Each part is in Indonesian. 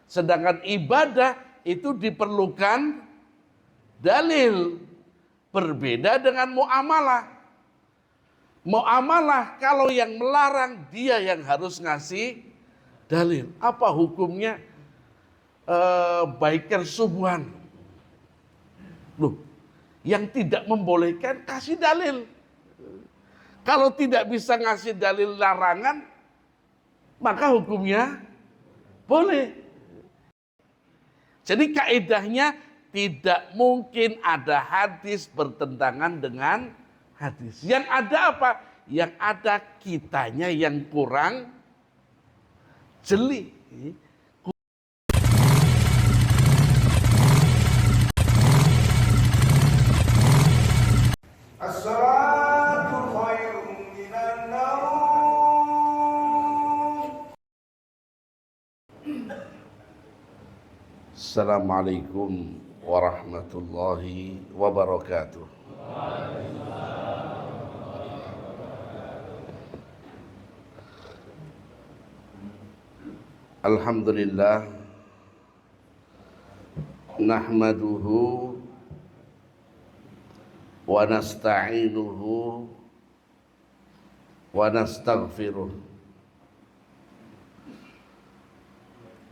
Sedangkan ibadah itu diperlukan dalil. Berbeda dengan muamalah. Muamalah kalau yang melarang dia yang harus ngasih dalil. Apa hukumnya baikan subuhan? Loh, yang tidak membolehkan kasih dalil. Kalau tidak bisa ngasih dalil larangan, maka hukumnya boleh. Jadi kaidahnya tidak mungkin ada hadis bertentangan dengan hadis. Yang ada apa? Yang ada kitanya yang kurang jeli. Assalamualaikum warahmatullahi wabarakatuh. Alhamdulillah, nahmaduhu wa nasta'inuhu wa nastaghfiruh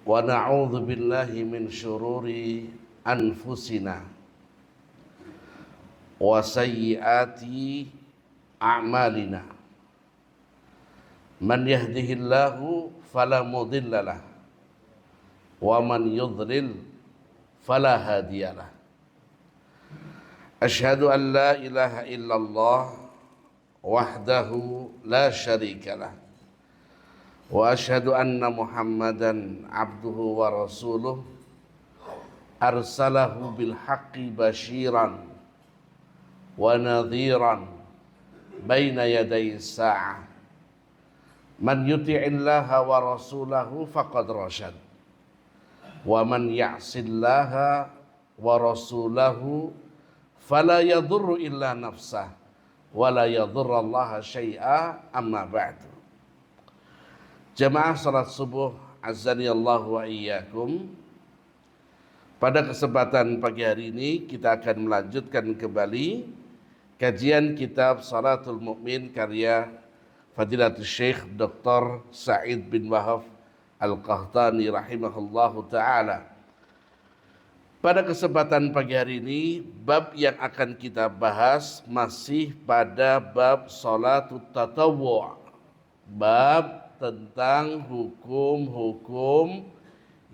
wa na'udzu billahi min syururi anfusina wa sayyiati a'malina. Man yahdihillahu fala mudhillalah wa man yudlil fala hadiyalah. Asyhadu an la ilaha illallah wahdahu la syarikalah wa asyhadu anna Muhammadan abduhu wa rasuluh arsalahu bil haqqi basyiran wa nadhiran baina yaday sa'ah. Man yuti'illaha wa rasulahu faqad rasyad wa man ya'sillaha wa rasulahu fala yadurru illa nafsah wa la yadurrallaha syai'a amma ba'du. Jamaah salat subuh azani Allah wa iyyakum. Pada kesempatan pagi hari ini kita akan melanjutkan kembali kajian kitab Salatul Mu'min karya Fadilatul Syekh Dr. Sa'id bin Wahab Al-Qahtani rahimahullahu ta'ala. Pada kesempatan pagi hari ini, bab yang akan kita bahas masih pada bab Salatut Tatawwu'. Bab tentang hukum-hukum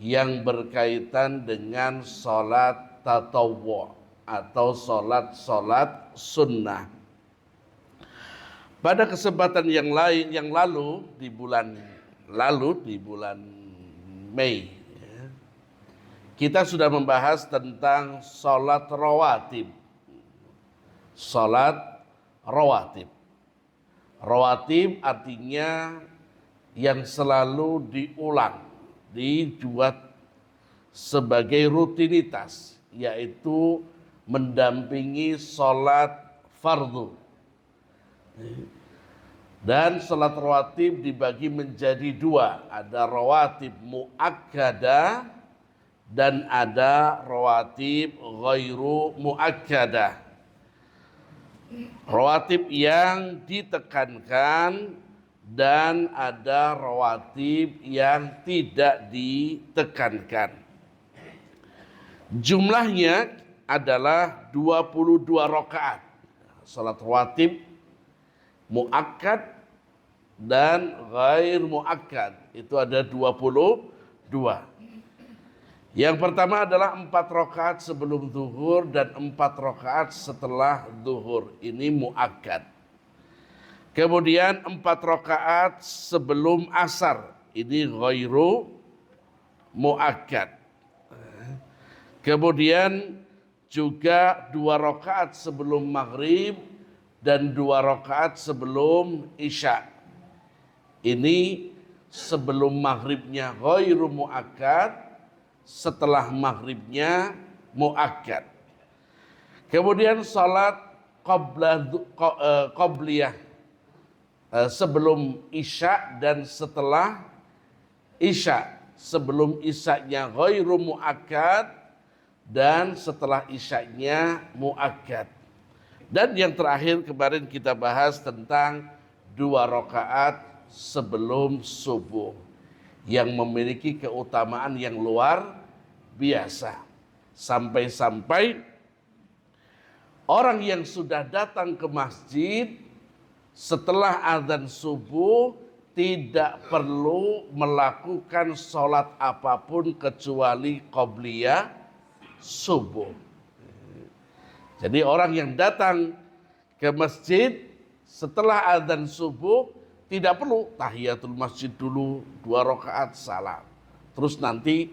yang berkaitan dengan salat tatawwu' atau salat-salat sunnah. Pada kesempatan yang lalu di bulan Mei, kita sudah membahas tentang salat rawatib. Salat rawatib. Rawatib artinya yang selalu dibuat sebagai rutinitas, yaitu mendampingi salat fardu. Dan salat rawatib dibagi menjadi dua, ada rawatib muakkadah dan ada rawatib ghairu muakkadah. Rawatib yang ditekankan dan ada rawatib yang tidak ditekankan. Jumlahnya adalah 22 rakaat. Salat rawatib muakkad dan ghair muakkad itu ada 22. Yang pertama adalah 4 rakaat sebelum zuhur dan 4 rakaat setelah zuhur. Ini muakkad. Kemudian 4 rakaat sebelum asar. Ini ghairu muakkad. Kemudian juga 2 rakaat sebelum maghrib dan 2 rakaat sebelum isya. Ini sebelum maghribnya ghairu muakkad, setelah maghribnya muakkad. Kemudian salat qabliyah sebelum isya dan setelah isya. sebelum isyaknya ghairu muakkad, dan setelah isyaknya muakkad. Dan yang terakhir kemarin kita bahas tentang 2 rakaat sebelum subuh yang memiliki keutamaan yang luar biasa. Sampai-sampai orang yang sudah datang ke masjid setelah azan subuh tidak perlu melakukan sholat apapun kecuali qobliyah subuh. Jadi orang yang datang ke masjid setelah azan subuh tidak perlu tahiyatul masjid dulu 2 rakaat salam, terus nanti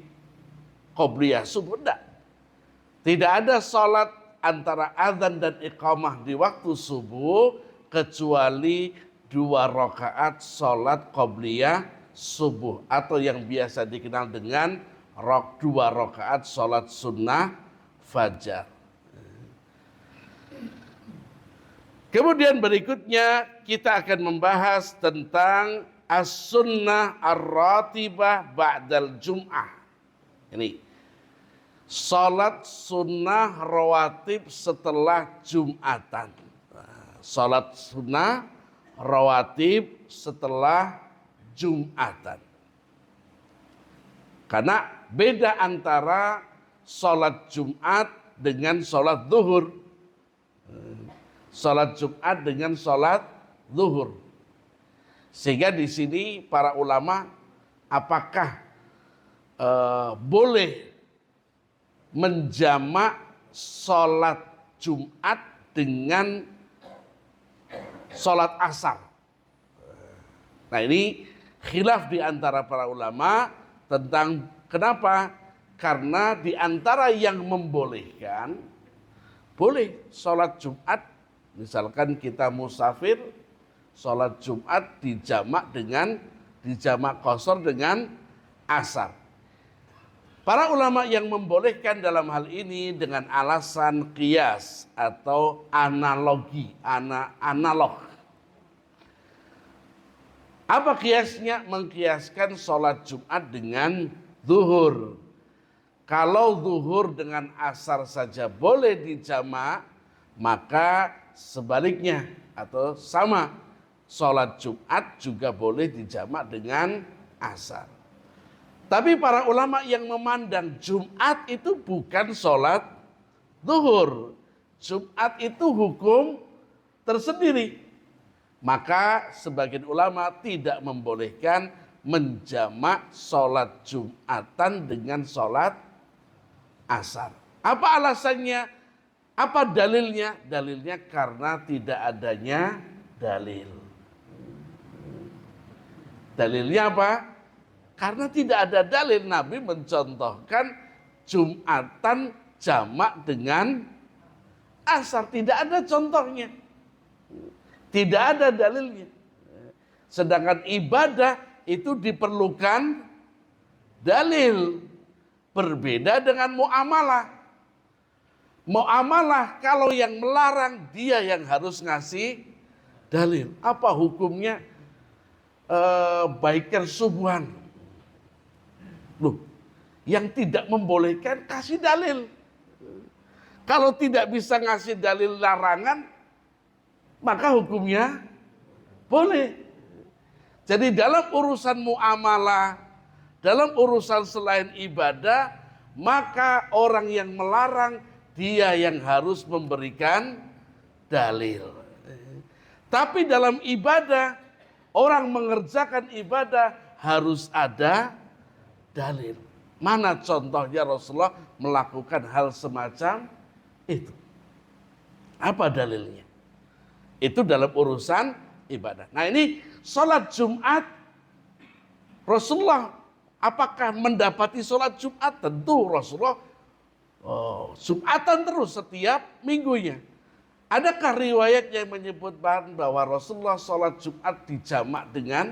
qobliyah subuh. Tidak ada sholat antara azan dan iqamah di waktu subuh kecuali 2 rakaat sholat qobliyah subuh, atau yang biasa dikenal dengan 2 rakaat sholat sunnah fajar. Kemudian berikutnya kita akan membahas tentang as-sunnah ar-ratibah ba'dal jum'ah. Ini salat sunnah rawatib setelah Jumatan. Salat sunnah rawatib setelah Jumatan. Karena beda antara salat Jumat dengan salat zuhur. Salat Jumat dengan salat zuhur. Sehingga di sini para ulama apakah boleh menjamak salat Jumat dengan salat asar. Nah ini khilaf di antara para ulama tentang kenapa? Karena di antara yang membolehkan boleh salat Jumat. Misalkan kita musafir, sholat Jumat dijamak qashar dengan asar. Para ulama yang membolehkan dalam hal ini dengan alasan qiyas atau analogi, analog. Apa qiyasnya? Mengkiaskan sholat Jumat dengan zuhur. Kalau zuhur dengan asar saja boleh dijamak, maka sebaliknya atau sama, sholat Jumat juga boleh dijamak dengan asar. Tapi para ulama yang memandang Jumat itu bukan sholat zuhur, Jumat itu hukum tersendiri, maka sebagian ulama tidak membolehkan menjamak sholat Jumatan dengan sholat asar. Apa alasannya? Apa dalilnya? Dalilnya karena tidak adanya dalil. Dalilnya apa? Karena tidak ada dalil. Nabi mencontohkan Jumatan jamak dengan asar. Tidak ada contohnya. Tidak ada dalilnya. Sedangkan ibadah itu diperlukan dalil. Berbeda dengan muamalah. Muamalah kalau yang melarang dia yang harus ngasih dalil. Apa hukumnya baikan subuhan? Loh, yang tidak membolehkan kasih dalil. Kalau tidak bisa ngasih dalil larangan, maka hukumnya boleh. Jadi dalam urusan muamalah, dalam urusan selain ibadah, maka orang yang melarang dia yang harus memberikan dalil. Tapi dalam ibadah, orang mengerjakan ibadah harus ada dalil. Mana contohnya Rasulullah melakukan hal semacam itu? Apa dalilnya? Itu dalam urusan ibadah. Nah ini sholat Jumat, Rasulullah apakah mendapati sholat Jumat? Tentu Rasulullah Jumatan terus setiap minggunya. Adakah riwayat yang menyebutkan bahwa Rasulullah sholat Jumat dijamak dengan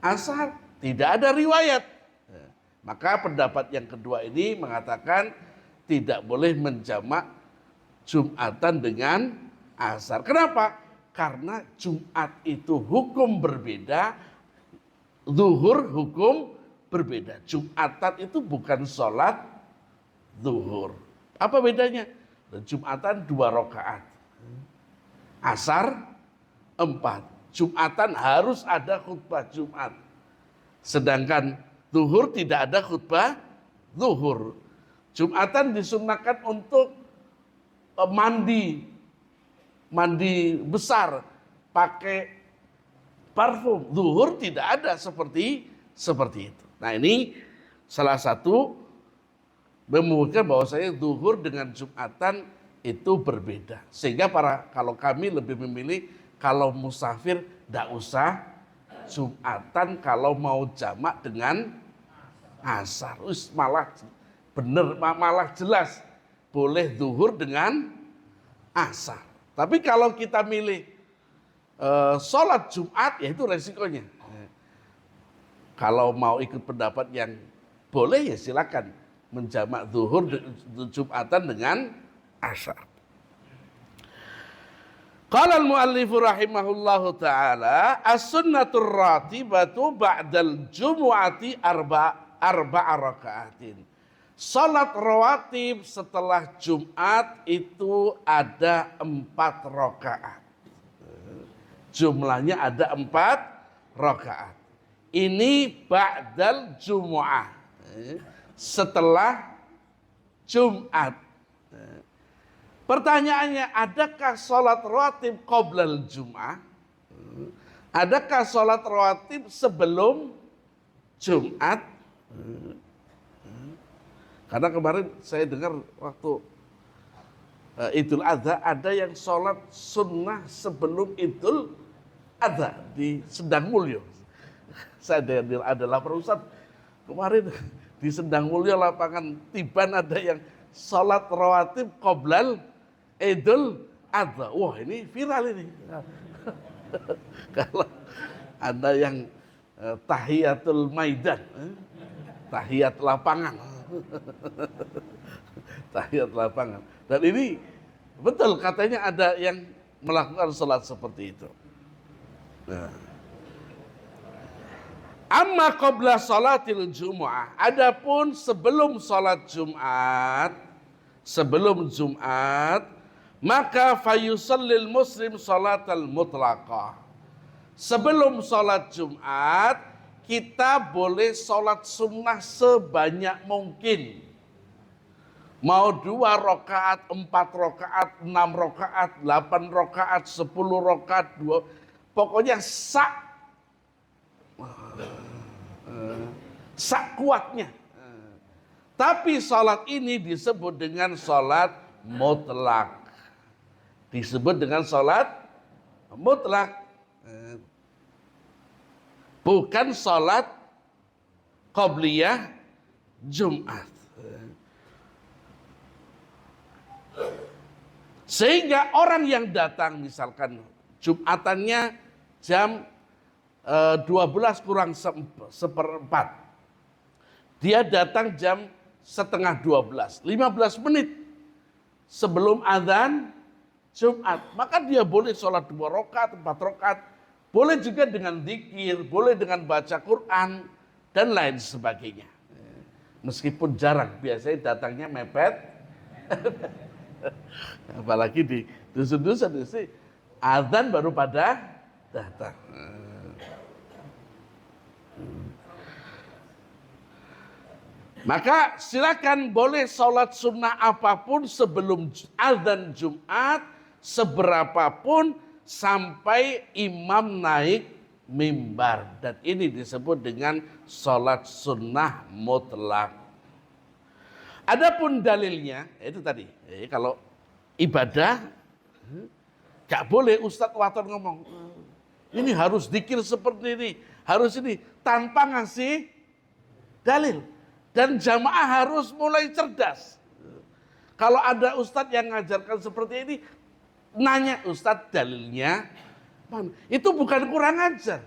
asar? Tidak ada riwayat. Maka pendapat yang kedua ini mengatakan tidak boleh menjamak Jumatan dengan asar. Kenapa? Karena Jumat itu hukum berbeda, zuhur hukum berbeda. Jumatan itu bukan sholat zuhur. Apa bedanya? Jumatan 2 rakaat. Asar 4. Jumatan harus ada khutbah Jumat. Sedangkan zuhur tidak ada khutbah zuhur. Jumatan disunahkan untuk mandi besar, pakai parfum. Zuhur tidak ada seperti itu. Nah, ini salah satu membuktikan bahwa saya zuhur dengan Jumatan itu berbeda. Sehingga kalau kami lebih memilih kalau musafir tidak usah Jumatan, kalau mau jamak dengan asar. Malah jelas boleh zuhur dengan asar. Tapi kalau kita milih sholat Jumat, ya itu resikonya. Kalau mau ikut pendapat yang boleh, ya silakan menjamak zuhur Jumatan dengan asar. Qala al-muallif rahimahullahu taala as-sunnatur ratibatu ba'dal jumu'ati arba'a raka'atin. Salat rawatib setelah Jumat itu ada 4 rakaat. Jumlahnya ada 4 rakaat. Ini ba'dal jumu'ah. Setelah Jumat. Pertanyaannya, adakah salat rawatib qoblal Jum'ah? Adakah salat rawatib sebelum Jumat? Karena kemarin saya dengar waktu Idul Adha ada yang sholat sunnah sebelum Idul Adha di Sendang Mulyo. Saya adalah Ustaz kemarin di Sendang Mulyo lapangan Tiban ada yang sholat rawatib qoblal Idul Adha. Wah, ini viral ini. Kalau ada yang tahiyatul maidan, tahiyat lapangan. Tahiyat lapangan. Dan ini betul katanya ada yang melakukan sholat seperti itu. Nah. Amma qabla sholatil Jumu'ah. Adapun sebelum sholat Jumat, maka fayusallil muslim sholatal mutlaqah. Sebelum sholat Jumat, kita boleh sholat sunnah sebanyak mungkin. Mau 2 rakaat, 4 rakaat, 6 rakaat, 8 rakaat, 10 rakaat, 2. Pokoknya sak kuatnya. Tapi sholat ini disebut dengan sholat mutlak. Disebut dengan sholat mutlak. Bukan sholat qobliyah Jumat. Sehingga orang yang datang misalkan Jumatannya jam 12 kurang seperempat. Dia datang jam setengah 12, 15 menit sebelum azan Jumat. Maka dia boleh sholat 2 rakaat, 4 rakaat. Boleh juga dengan zikir, boleh dengan baca Quran, dan lain sebagainya. Meskipun jarang, biasanya datangnya mepet. Apalagi di dusun-dusun, azan baru pada datang. Maka silakan boleh sholat sunnah apapun sebelum azan Jumat, seberapapun, sampai imam naik mimbar. Dan ini disebut dengan sholat sunnah mutlak. Adapun dalilnya, itu tadi. Kalau ibadah, gak boleh Ustadz Waton ngomong, ini harus zikir seperti ini, harus ini, tanpa ngasih dalil. Dan jamaah harus mulai cerdas. Kalau ada Ustadz yang ngajarkan seperti ini, nanya, Ustadz dalilnya mana? Itu bukan kurang ajar.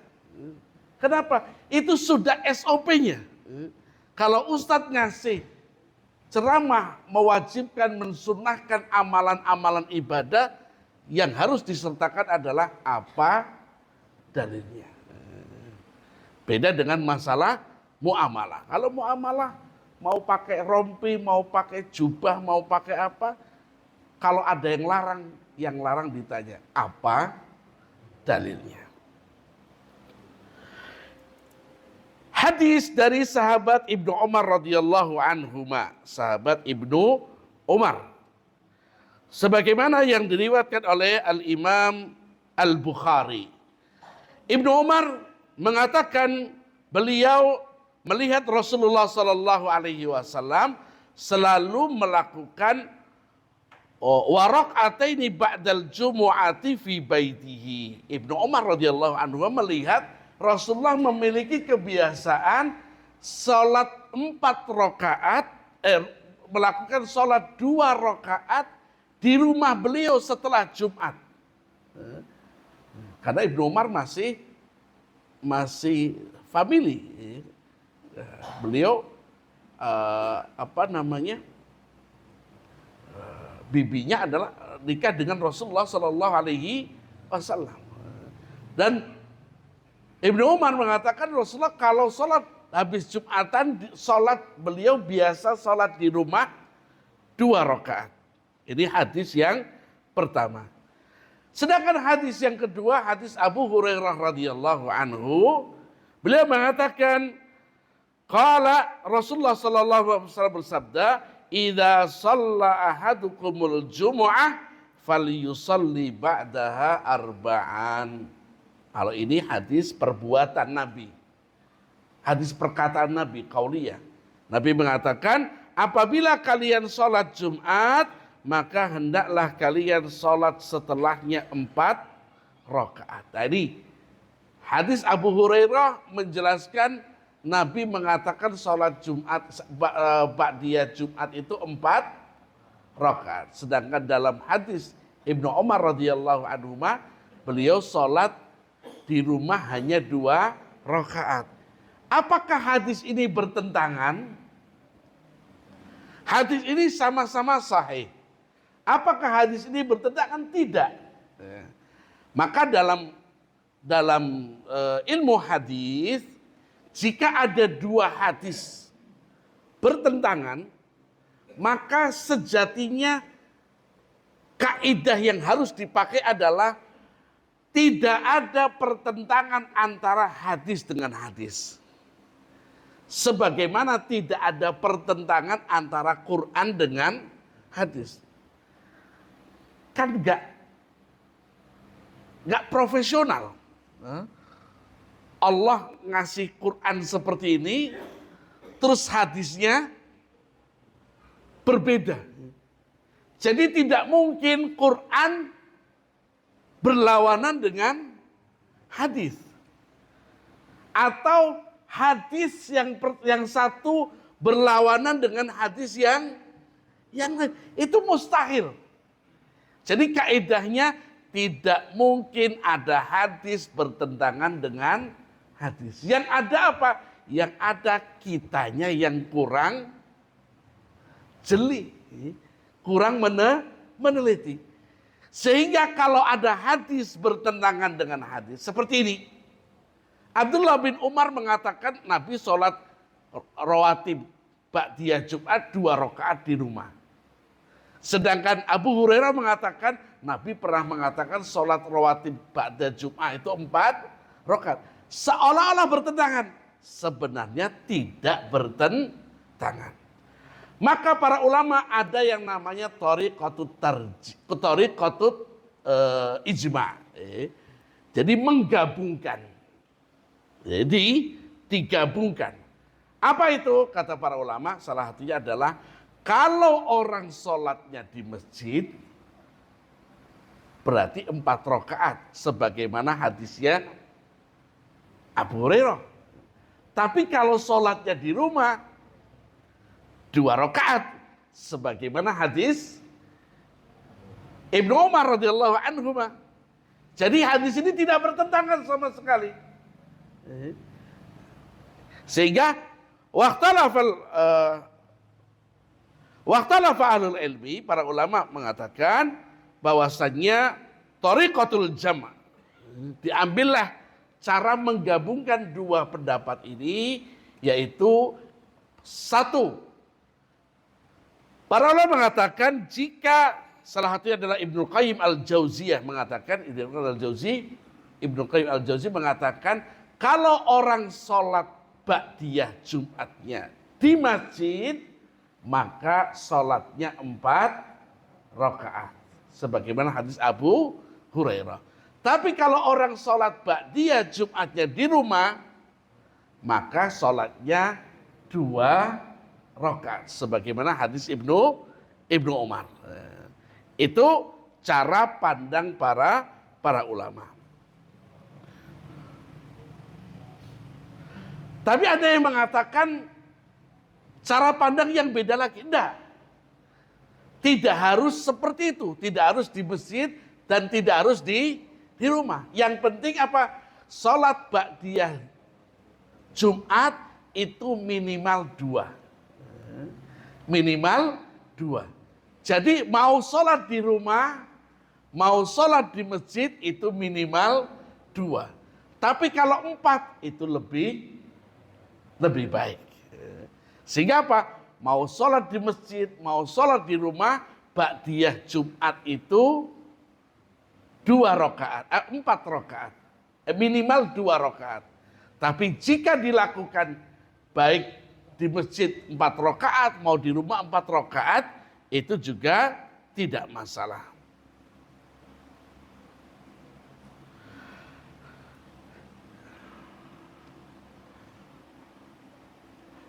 Kenapa? Itu sudah SOP-nya. Kalau Ustadz ngasih ceramah mewajibkan mensunnahkan amalan-amalan ibadah, yang harus disertakan adalah apa dalilnya. Beda dengan masalah muamalah. Kalau muamalah mau pakai rompi, mau pakai jubah, mau pakai apa, kalau ada yang larang ditanya, apa dalilnya? Hadis dari sahabat Ibnu Umar radhiyallahu anhuma, sahabat Ibnu Umar. Sebagaimana yang diriwayatkan oleh Al-Imam Al-Bukhari. Ibnu Umar mengatakan beliau melihat Rasulullah sallallahu alaihi wasallam selalu melakukan warak'ataini ba'dal jumu'ati fi baitihi. Ibnu Umar radhiyallahu anhu melihat Rasulullah memiliki kebiasaan salat 4 rakaat, melakukan salat 2 rakaat di rumah beliau setelah Jumat. Karena Ibnu Umar masih family. Beliau bibinya adalah nikah dengan Rasulullah Sallallahu Alaihi Wasallam. Dan Ibnu Umar mengatakan Rasulullah kalau sholat habis Jumatan, sholat beliau biasa sholat di rumah 2 rakaat. Ini hadis yang pertama. Sedangkan hadis yang kedua, hadis Abu Hurairah radhiyallahu anhu, beliau mengatakan, qala Rasulullah sallallahu alaihi wasallam bersabda, "Idza shalla ahadukumul jumu'ah falyusalli ba'daha arba'an." Kalau ini hadis perbuatan Nabi. Hadis perkataan Nabi, qauliyah. Nabi mengatakan, apabila kalian sholat Jumat, maka hendaklah kalian sholat setelahnya 4 rakaat. Tadi hadis Abu Hurairah menjelaskan Nabi mengatakan sholat Jumat, ba'diyah Jumat itu 4 rakaat. Sedangkan dalam hadis Ibnu Umar radhiyallahu anhu, beliau sholat di rumah hanya 2 rakaat. Apakah hadis ini bertentangan? Hadis ini sama-sama sahih. Apakah hadis ini bertentangan? Tidak. Maka dalam ilmu hadis, jika ada 2 hadis bertentangan, maka sejatinya kaidah yang harus dipakai adalah tidak ada pertentangan antara hadis dengan hadis. Sebagaimana tidak ada pertentangan antara Quran dengan hadis. Kan enggak profesional. Allah ngasih Quran seperti ini, terus hadisnya berbeda. Jadi tidak mungkin Quran berlawanan dengan hadis, atau hadis yang satu berlawanan dengan hadis yang lain. Itu mustahil. Jadi kaidahnya tidak mungkin ada hadis bertentangan dengan hadis. Yang ada apa? Yang ada kitanya yang kurang jeli, kurang meneliti. Sehingga kalau ada hadis bertentangan dengan hadis seperti ini. Abdullah bin Umar mengatakan Nabi sholat rawatib ba'diyah Jumat 2 rakaat di rumah. Sedangkan Abu Hurairah mengatakan Nabi pernah mengatakan sholat rawatib ba'diyah Jumat itu 4 rakaat. Seolah-olah bertentangan. Sebenarnya tidak bertentangan. Maka para ulama ada yang namanya thariqatut ijma'. Jadi menggabungkan. Jadi digabungkan. Apa itu? Kata para ulama, salah satunya adalah kalau orang sholatnya di masjid, berarti 4 rakaat. Sebagaimana hadisnya Abu Hurairah. Tapi kalau sholatnya di rumah, 2 rakaat, sebagaimana hadis Ibnu Umar radhiyallahu anhu. Jadi hadis ini tidak bertentangan sama sekali. Sehingga waqtalafa ahlul ilmi, para ulama mengatakan bahwasannya thariqatul jama', diambillah cara menggabungkan 2 pendapat ini, Yaitu satu, para ulama mengatakan jika salah satunya adalah Ibnu Qayyim al-Jauziyah mengatakan, Ibnu Qayyim al-Jauzi mengatakan kalau orang sholat ba'diyah Jumatnya di masjid, maka sholatnya 4 rakaat. Sebagaimana hadis Abu Hurairah. Tapi kalau orang sholat ba'diyah Jumatnya di rumah, maka sholatnya 2 rakaat. Sebagaimana hadis Ibnu Umar. Itu cara pandang para ulama. Tapi ada yang mengatakan cara pandang yang beda lagi. Tidak harus seperti itu. Tidak harus di masjid dan tidak harus di rumah. Yang penting apa? Sholat ba'diyah Jumat itu minimal 2. Minimal 2. Jadi mau sholat di rumah, mau sholat di masjid itu minimal 2. Tapi kalau 4 itu lebih baik. Sehingga apa? Mau sholat di masjid, mau sholat di rumah, ba'diyah Jumat itu 4 rakaat. Minimal 2 rakaat. Tapi jika dilakukan baik di masjid 4 rakaat, mau di rumah 4 rakaat, itu juga tidak masalah.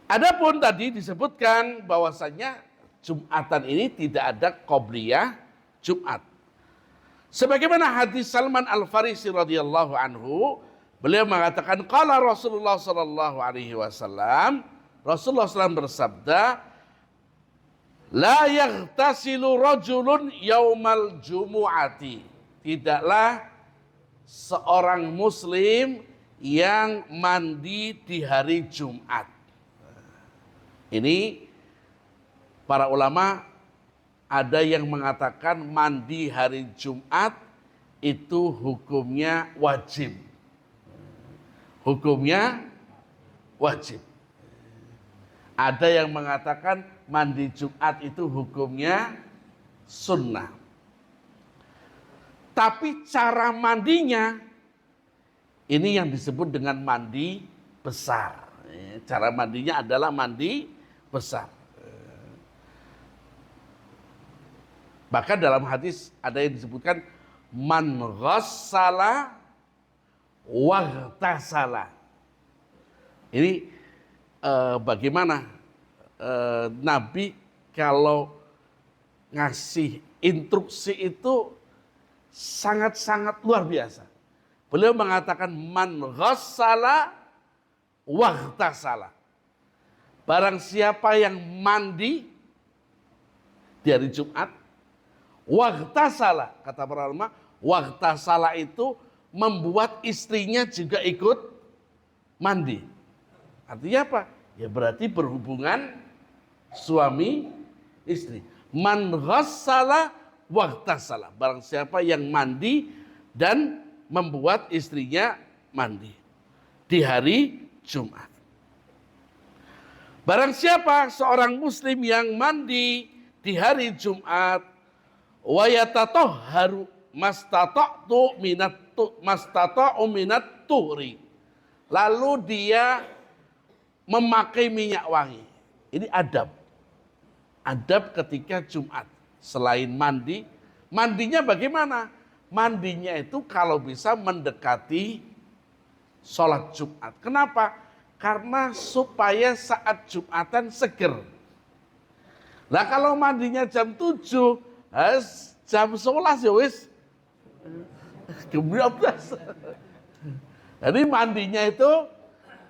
Adapun tadi disebutkan bahwasanya Jumatan ini tidak ada qobliyah Jumat. Sebagaimana hadis Salman Al-Farisi radhiyallahu anhu, beliau mengatakan qala Rasulullah sallallahu alaihi wasallam, Rasulullah SAW bersabda, la yaghtasilu rajulun yaumal jumu'ati. Tidaklah seorang muslim yang mandi di hari Jumat. Ini para ulama ada yang mengatakan mandi hari Jumat itu hukumnya wajib. Hukumnya wajib. Ada yang mengatakan mandi Jumat itu hukumnya sunnah. Tapi cara mandinya ini yang disebut dengan mandi besar. Cara mandinya adalah mandi besar. Bahkan dalam hadis ada yang disebutkan man ghassala waghtasala. Ini bagaimana Nabi kalau ngasih instruksi itu sangat-sangat luar biasa. Beliau mengatakan man ghassala waghtasala. Barang siapa yang mandi di hari Jumat, waghtasala, kata para ulama, waghtasala itu membuat istrinya juga ikut mandi. Artinya apa? Ya berarti berhubungan suami istri. Man ghassala waghtasala. Barang siapa yang mandi dan membuat istrinya mandi di hari Jumat. Barang siapa seorang muslim yang mandi di hari Jumat, wa yatatahharu mastata'tu minat tuhri. Lalu dia memakai minyak wangi. Ini adab. Adab ketika Jumat. Selain mandi, mandinya bagaimana? Mandinya itu kalau bisa mendekati sholat Jumat. Kenapa? Karena supaya saat Jumatan seger. Nah kalau mandinya jam 7, jam 11 ya wis gembloblas. Jadi mandinya itu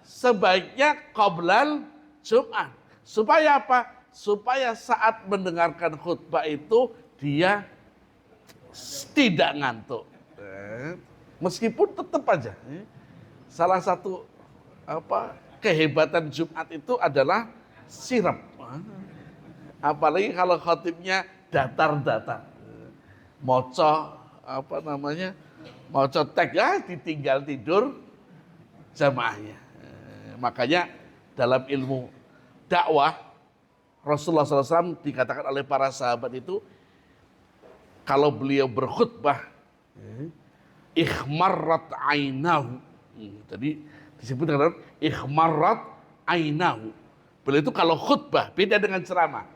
sebaiknya qoblal Jumat. Supaya apa? Supaya saat mendengarkan khutbah itu dia tidak ngantuk. Meskipun tetap aja. Salah satu kehebatan Jumat itu adalah sirap. Apalagi kalau khotibnya datar-datar. Moco moco tek ya ditinggal tidur jamaahnya. Makanya dalam ilmu dakwah, Rasulullah SAW dikatakan oleh para sahabat itu, kalau beliau berkhutbah, ikhmarrat ainahu. Jadi disebut dengan ikhmarrat ainahu. Beliau itu kalau khutbah, beda dengan ceramah.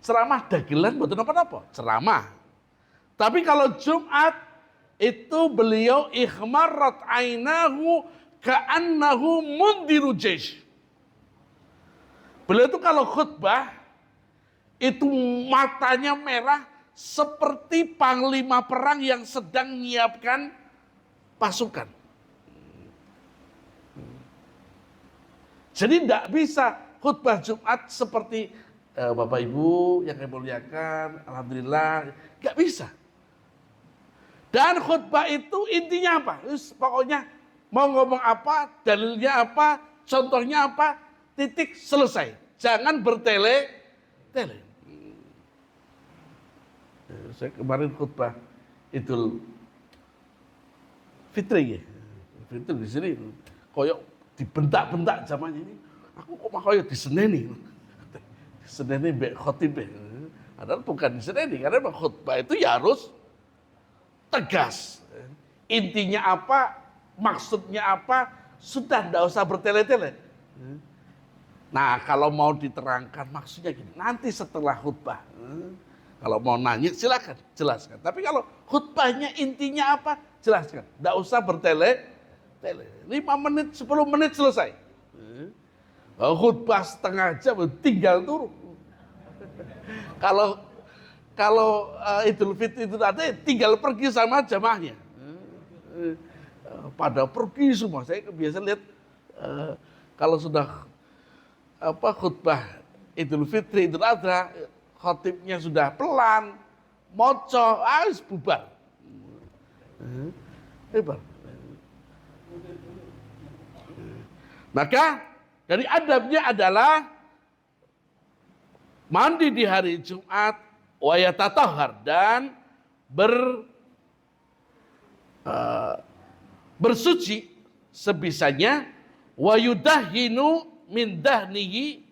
Ceramah dagelan buat apa-apa, ceramah. Tapi kalau Jumat, itu beliau ikhmarrat ainahu ka'annahu mundiru jaish. Beliau itu kalau khutbah, itu matanya merah seperti panglima perang yang sedang menyiapkan pasukan. Jadi tidak bisa khutbah Jumat seperti Bapak Ibu yang saya muliakan, alhamdulillah, nggak bisa. Dan khutbah itu intinya apa? Pokoknya mau ngomong apa, dalilnya apa, contohnya apa, titik, selesai. Jangan bertele-tele. Saya kemarin khutbah Idul Fitri ya. Fitri di sini koyok dibentak-bentak zamannya ini. Aku kok mah koyok diseneni. Diseneni mbek khotib. Padahal bukan diseneni, karena khutbah itu ya harus tegas. Intinya apa, maksudnya apa, sudah tidak usah bertele-tele. Nah, kalau mau diterangkan maksudnya gini, nanti setelah khutbah. Kalau mau nanya silakan, jelaskan. Tapi kalau khutbahnya intinya apa, jelaskan. Tidak usah bertele-tele. 5 menit, 10 menit selesai. Khutbah setengah jam tinggal turun. Kalau Idul Fitri itu tadi tinggal pergi sama jamaahnya. Pada pergi semua. Saya biasa lihat kalau sudah khutbah Idul Fitri, Idul Adha, khotibnya sudah pelan, moco, harus bubar. Maka dari adabnya adalah mandi di hari Jumat, wa yatatahhar, dan bersuci sebisanya, wa yudahhinu min dahnihi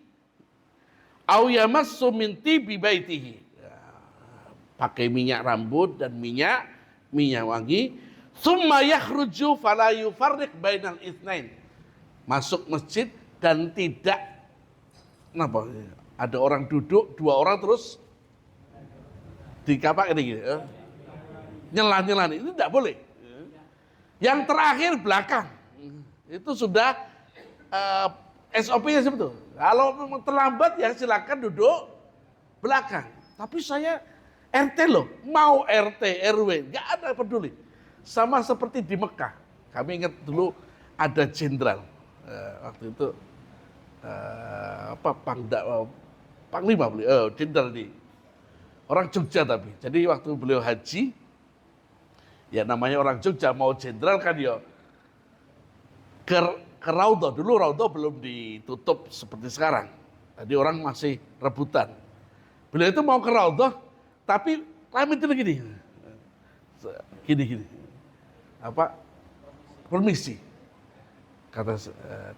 aw yamassu min tibi baitihi. Pakai minyak rambut dan minyak wangi. Tsumma yakhruju fala yufarriq bainal itsnain. Masuk masjid dan tidak ada orang duduk, 2 orang terus di kapak ini gitu. Nyelan, ini tidak boleh. Yang terakhir belakang. Itu sudah SOP-nya seperti itu. Kalau terlambat ya silakan duduk belakang. Tapi saya RT loh, mau RT, RW, nggak ada peduli. Sama seperti di Mekah. Kami ingat dulu ada jenderal waktu itu Panglima beliau, jenderal di orang Jogja tapi. Jadi waktu beliau haji, ya namanya orang Jogja mau jenderal kan ya ke Raudhah. Dulu Raudhah belum ditutup seperti sekarang. Tadi orang masih rebutan. Beliau itu mau ke Raudhah, tapi pamitnya gini. Permisi.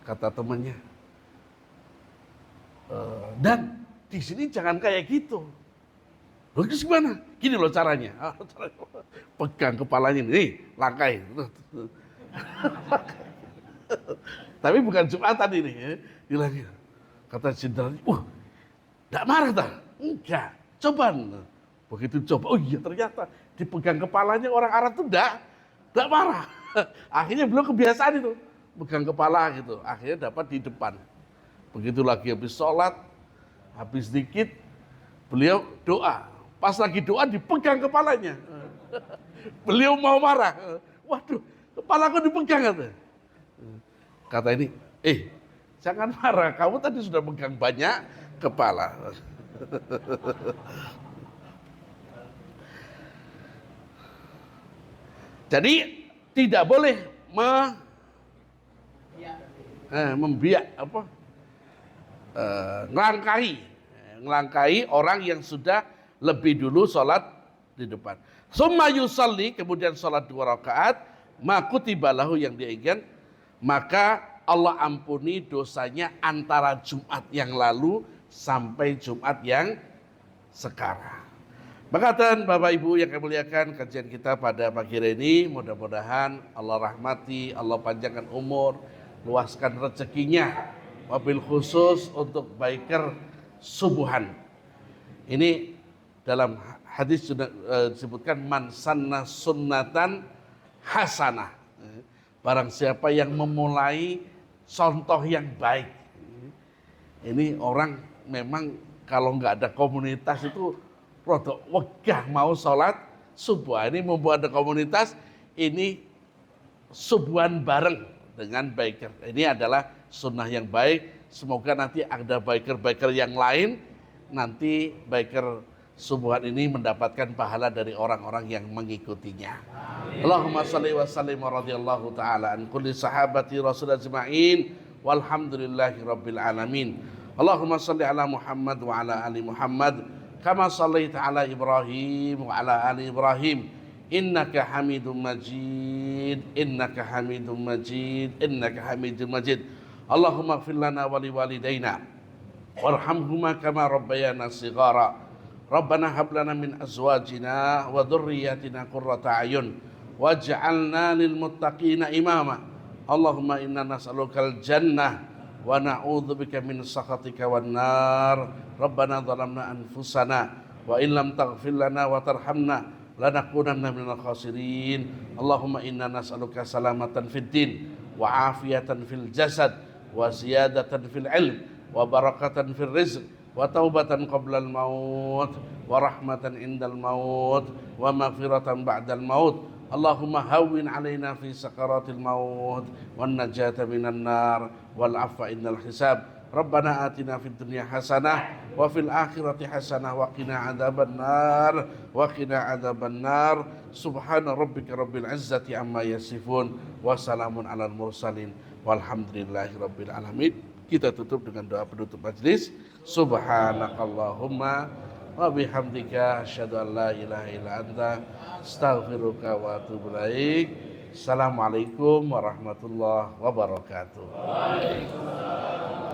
Kata temannya. Dan di sini jangan kayak gitu. Loh, gimana? Gini loh caranya. Pegang kepalanya nih, langkai. Tapi bukan Jumatan ini. Bilangnya. Kata jenderal, enggak marah tak? Enggak. Coba. Begitu coba, oh iya ternyata dipegang kepalanya orang Arab itu enggak marah. Akhirnya belum kebiasaan itu. Pegang kepala gitu. Akhirnya dapat di depan. Begitu lagi habis sholat, habis dikit, beliau doa. Pas lagi doa dipegang kepalanya. Beliau mau marah. Waduh, kepalaku dipegang. Kata ini, jangan marah, kamu tadi sudah pegang banyak kepala. Jadi tidak boleh membiak ngelangkai orang yang sudah lebih dulu sholat di depan. Summa yusalli, kemudian sholat 2 rakaat, ma kutiba lahu, yang diinginkan, maka Allah ampuni dosanya antara Jumat yang lalu sampai Jumat yang sekarang. Maka dan Bapak Ibu yang kami muliakan, kajian kita pada pagi hari ini mudah-mudahan Allah rahmati, Allah panjangkan umur, luaskan rezekinya, wabil khusus untuk biker subuhan. Ini dalam hadis sudah disebutkan man sanna sunnatan hasanah. Barang siapa yang memulai contoh yang baik. Ini orang memang kalau nggak ada komunitas itu rodok wegah mau sholat subuh. Ini membuat ada komunitas, ini subuhan bareng dengan biker. Ini adalah sunnah yang baik. Semoga nanti ada biker-biker yang lain, nanti biker subuhan ini mendapatkan pahala dari orang-orang yang mengikutinya. Allahumma salli wa sallim wa radiyallahu ta'ala an kulli sahabati rasul ajma'in walhamdulillahi rabbil alamin. Allahumma salli ala Muhammad wa ala ali Muhammad kama sallaita ala Ibrahim wa ala ali Ibrahim innaka Hamidum Majid innaka Hamidum Majid innaka Hamidum Majid. Allahumma ighfir lana wa liwalidayna warhamhuma kama rabbayana shighara. Rabbana hab lana min azwajina wa dhurriyyatina qurrata a'yun waj'alna lil muttaqina imama. Allahumma inna nas'alukal jannah wa na'udzubika min sakhatika wan nar. Rabbana zalamna anfusana wa in lam taghfir lana wa tarhamna lanakunanna minal khasirin. Allahumma inna nas'aluka salamatan fid din wa afiyatan fil jasad wa ziyadatan fil ilm wa barakatan fil rizq wa taubatan qabla al maut wa rahmatan indal maut wa maghfiratan ba'dal maut. Allahumma hawwin alaina fi sakaratil maut wan najata minan nar wal afwa innal hisab. Rabbana atina fid dunya hasanah wa fil akhirati hasanah wa qina adzaban nar. Subhana rabbika rabbil izzati amma yasifun wa salamun alal mursalin walhamdulillahi rabbil alamin. Kita tutup dengan doa penutup majelis. Subhanakallahumma wa bihamdika asyhadu an la ilaha illa anta astaghfiruka wa atubu ilaik. Assalamualaikum warahmatullahi wabarakatuh. Waalaikumsalam.